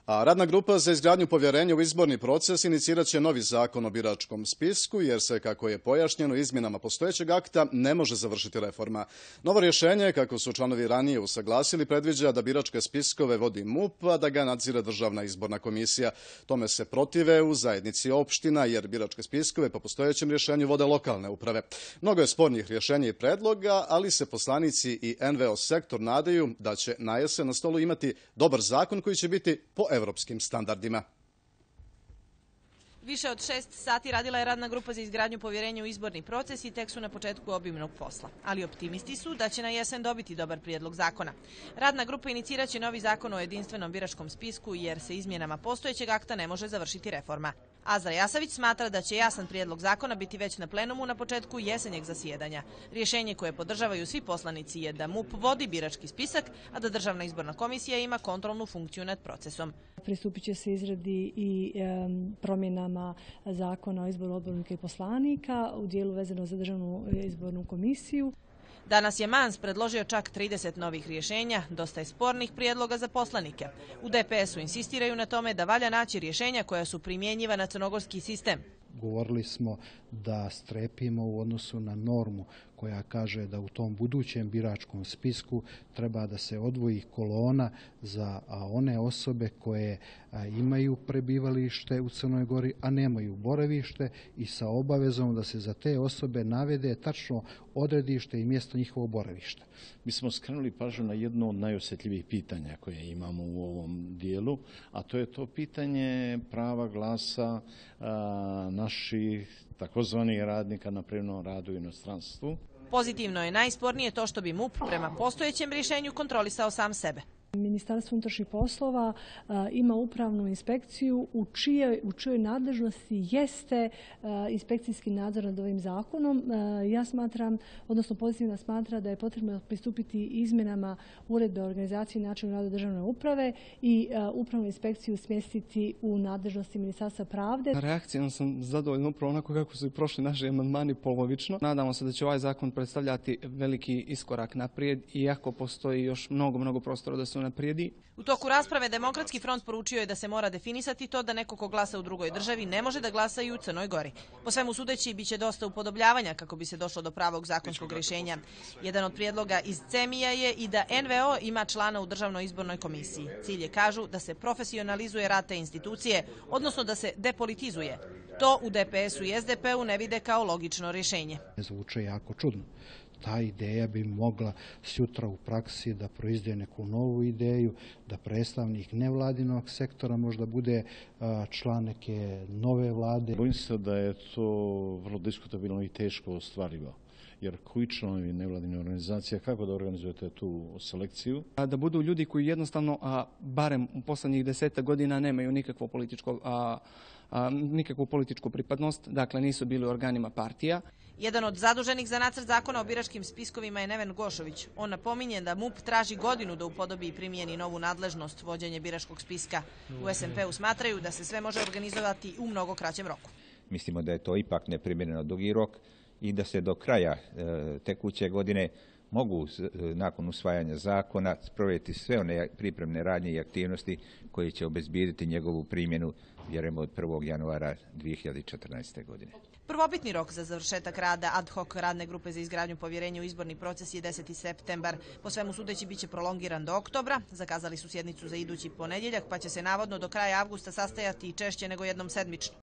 A radna grupa za izgradnju povjerenja u izborni proces inicirat će novi zakon o biračkom spisku, jer se, kako je pojašnjeno, izmjenama postojećeg akta ne može završiti reforma. Novo rješenje, kako su članovi ranije usaglasili, predviđa da biračke spiskove vodi MUP, a da ga nadzire Državna izborna komisija. Tome se protive u zajednici opština, jer biračke spiskove po postojećem rješenju vode lokalne uprave. Mnogo je spornih rješenja i predloga, ali se poslanici i NVO sektor nadaju da će na jesen na stolu imati dobar zakon koji će biti po evropskim standardima. Više od 6 sati radila je radna grupa za izgradnju povjerenja u izborni proces i tek su na početku obimnog posla. Ali optimisti su da će na jesen dobiti dobar prijedlog zakona. Radna grupa inicirat će novi zakon o jedinstvenom biračkom spisku jer se izmjenama postojećeg akta ne može završiti reforma. Azra Jasavić smatra da će jasan prijedlog zakona biti već na plenumu na početku jesenjeg zasjedanja. Rješenje koje podržavaju svi poslanici je da MUP vodi birački spisak, a da Državna izborna komisija ima kontrolnu funkciju nad procesom. Pristupit će se izradi i promjenama zakona o izboru odbornika i poslanika u dijelu vezano za Državnu izbornu komisiju. Danas je Mans predložio čak 30 novih rješenja, dosta je spornih prijedloga za poslanike. U DPS-u insistiraju na tome da valja naći rješenja koja su primjenjiva na crnogorski sistem. Govorili smo da strepimo u odnosu na normu koja kaže da u tom budućem biračkom spisku treba da se odvoji kolona za one osobe koje imaju prebivalište u Crnoj Gori, a nemaju boravište, i sa obavezom da se za te osobe navede tačno odredište i mjesto njihovog boravišta. Mi smo skrenuli pažnju na jedno od najosjetljivijih pitanja koje imamo u ovom dijelu, a to je to pitanje prava glasa naših takozvanih radnika na privremenom radu u inostranstvu. Pozitivno je najspornije to što bi MUP prema postojećem rješenju kontrolisao sam sebe. Ministarstvo unutrašnjih poslova ima upravnu inspekciju u čijoj nadležnosti jeste inspekcijski nadzor nad ovim zakonom. Ja smatram, odnosno pozitivno smatra da je potrebno pristupiti izmjenama uredbe o organizaciji i načinu rada državne uprave i upravnu inspekciju smjestiti u nadležnosti Ministarstva pravde. Reakcijom sam zadovoljna upravo onako kako su i prošli naši amandmani polovično. Nadamo se da će ovaj zakon predstavljati veliki iskorak naprijed, iako postoji još mnogo prostora da se unaprijedi. U toku rasprave Demokratski front poručio je da se mora definisati to da neko ko glasa u drugoj državi ne može da glasa i u Crnoj Gori. Po svemu sudeći biće dosta upodobljavanja kako bi se došlo do pravog zakonskog rješenja. Jedan od prijedloga iz CEMI-a je i da NVO ima člana u Državnoj izbornoj komisiji. Cilj je, kažu, da se profesionalizuje rad te institucije, odnosno da se depolitizuje. To u DPS-u i SDP-u ne vide kao logično rješenje. Zvuče jako čudno. Ta ideja bi mogla sutra u praksi da proizvede neku novu ideju, da predstavnik nevladinog sektora možda bude član neke nove vlade. Bojim se da je to vrlo diskutabilno i teško ostvarivo. Jer koji članovi nevladine organizacije, kako da organizujete tu selekciju? Da budu ljudi koji jednostavno, barem u posljednjih 10 godina, nemaju nikakvu političku pripadnost, dakle nisu bili u organima partija. Jedan od zaduženih za nacrt zakona o biračkim spiskovima je Neven Gošović. On napominje da MUP traži godinu da upodobi i primijeni novu nadležnost vođenje biračkog spiska. U SMP-u smatraju da se sve može organizovati u mnogo kraćem roku. Mislimo da je to ipak neprimjereno dugi rok i da se do kraja tekuće godine mogu nakon usvajanja zakona sprovesti sve one pripremne radnje i aktivnosti koje će obezbijediti njegovu primjenu, vjerujemo, od 1. januara 2014. godine. Prvobitni rok za završetak rada ad hoc radne grupe za izgradnju povjerenja u izborni proces je 10. septembar. Po svemu sudeći biće prolongiran do oktobra. Zakazali su sjednicu za idući ponedjeljak, pa će se navodno do kraja avgusta sastajati i češće nego jednom sedmično.